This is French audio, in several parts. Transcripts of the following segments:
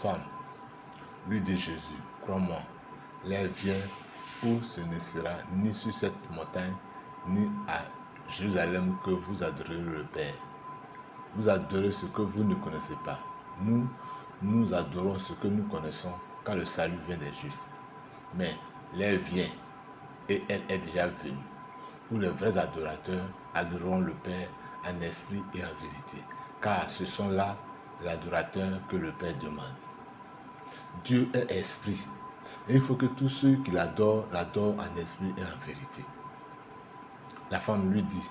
Femme, lui dit Jésus, crois-moi, l'heure vient où ce ne sera ni sur cette montagne, ni à Jérusalem que vous adorerez le Père. Vous adorez ce que vous ne connaissez pas. Nous adorons ce que nous connaissons quand le salut vient des Juifs. Mais l'heure vient, et elle est déjà venue, où les vrais adorateurs adoreront le Père en esprit et en vérité. Car ce sont là les adorateurs que le Père demande. Dieu est esprit. Et il faut que tous ceux qui l'adorent en esprit et en vérité. La femme lui dit,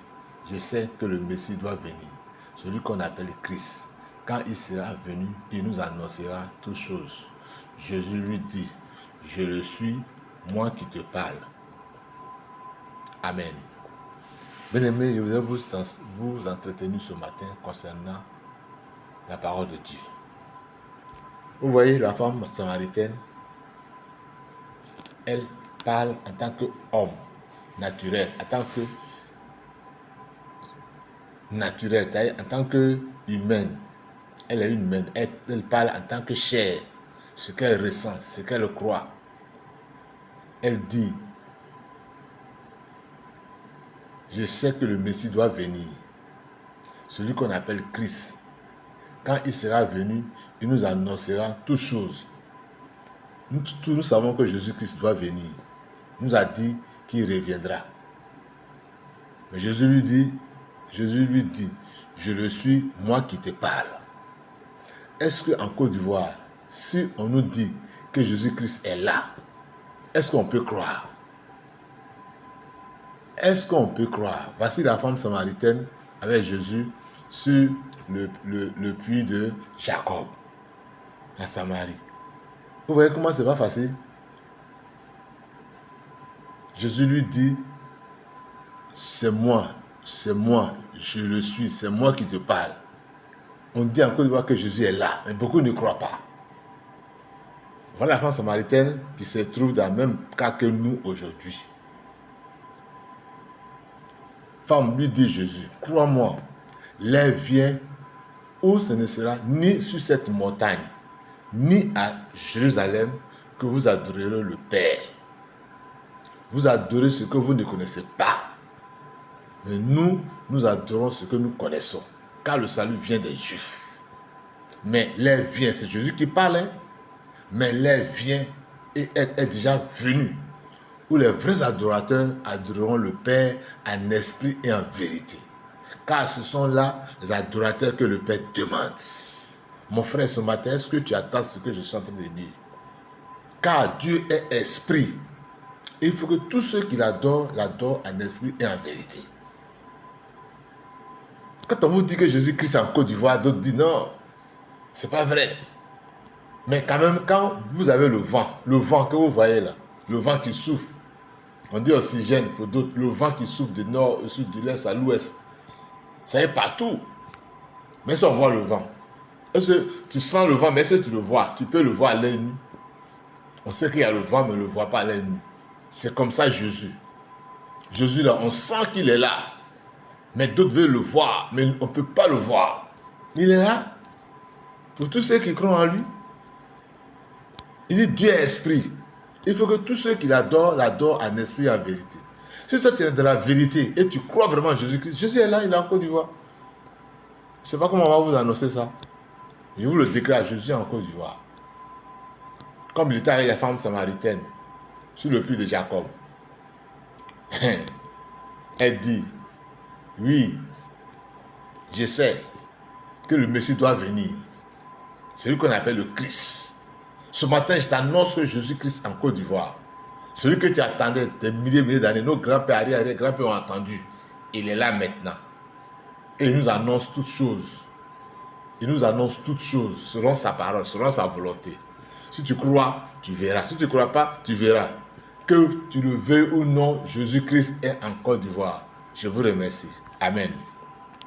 je sais que le Messie doit venir, celui qu'on appelle Christ. Quand il sera venu, il nous annoncera toutes choses. Jésus lui dit, je le suis, moi qui te parle. Amen. Bien-aimés, je voudrais vous entretenir ce matin concernant la parole de Dieu. Vous voyez la femme samaritaine, elle parle en tant qu'homme naturel, c'est-à-dire en tant qu'humaine. Elle est humaine, elle parle en tant que chair, ce qu'elle ressent, ce qu'elle croit. Elle dit, je sais que le Messie doit venir, celui qu'on appelle Christ. Quand il sera venu, il nous annoncera toutes choses. Nous savons que Jésus-Christ doit venir. Il nous a dit qu'il reviendra. Mais Jésus lui dit, je le suis, moi qui te parle. Est-ce qu'en Côte d'Ivoire, si on nous dit que Jésus-Christ est là, est-ce qu'on peut croire? Est-ce qu'on peut croire? Voici la femme samaritaine avec Jésus sur le puits de Jacob, en Samarie. Vous voyez comment c'est pas facile? Jésus lui dit, c'est moi, je le suis, c'est moi qui te parle. On dit en Côte d'Ivoire que Jésus est là, mais beaucoup ne croient pas. Voilà la femme samaritaine qui se trouve dans le même cas que nous aujourd'hui. Femme, lui dit Jésus, crois-moi, l'heure vient où ce ne sera ni sur cette montagne, ni à Jérusalem que vous adorerez le Père. Vous adorez ce que vous ne connaissez pas. Mais nous adorons ce que nous connaissons, car le salut vient des Juifs. Mais l'heure vient, c'est Jésus qui parle, hein? Mais l'heure vient et elle est déjà venue, où les vrais adorateurs adoreront le Père en esprit et en vérité. Car ce sont là les adorateurs que le Père demande. Mon frère, ce matin, est-ce que tu attends ce que je suis en train de dire? Car Dieu est esprit. Il faut que tous ceux qui l'adorent en esprit et en vérité. Quand on vous dit que Jésus-Christ est en Côte d'Ivoire, d'autres disent non, c'est pas vrai. Mais quand même, quand vous avez le vent que vous voyez là, le vent qui souffle, on dit oxygène pour d'autres, le vent qui souffle du nord au sud, de l'est à l'ouest, ça est partout. Mais si on voit le vent, est-ce que tu sens le vent, mais est-ce que tu le vois? Tu peux le voir à l'œil nu. On sait qu'il y a le vent, mais on ne le voit pas à l'œil nu. C'est comme ça Jésus. Jésus là, on sent qu'il est là. Mais d'autres veulent le voir, mais on ne peut pas le voir. Il est là. Pour tous ceux qui croient en lui. Il dit Dieu est esprit. Il faut que tous ceux qui l'adorent en esprit et en vérité. Si toi tu es dans la vérité et tu crois vraiment en Jésus-Christ, Jésus est là, il est en Côte d'Ivoire. Je ne sais pas comment on va vous annoncer ça. Je vous le déclare, Jésus est en Côte d'Ivoire. Comme il était avec la femme samaritaine sur le puits de Jacob. Elle dit, oui, je sais que le Messie doit venir. C'est lui qu'on appelle le Christ. Ce matin, je t'annonce que Jésus-Christ en Côte d'Ivoire. Celui que tu attendais des milliers d'années, nos grands-pères, arrière-grands-pères ont entendu. Il est là maintenant. Et il nous annonce toutes choses. Il nous annonce toutes choses selon sa parole, selon sa volonté. Si tu crois, tu verras. Si tu ne crois pas, tu verras. Que tu le veuilles ou non, Jésus-Christ est en Côte d'Ivoire. Je vous remercie. Amen.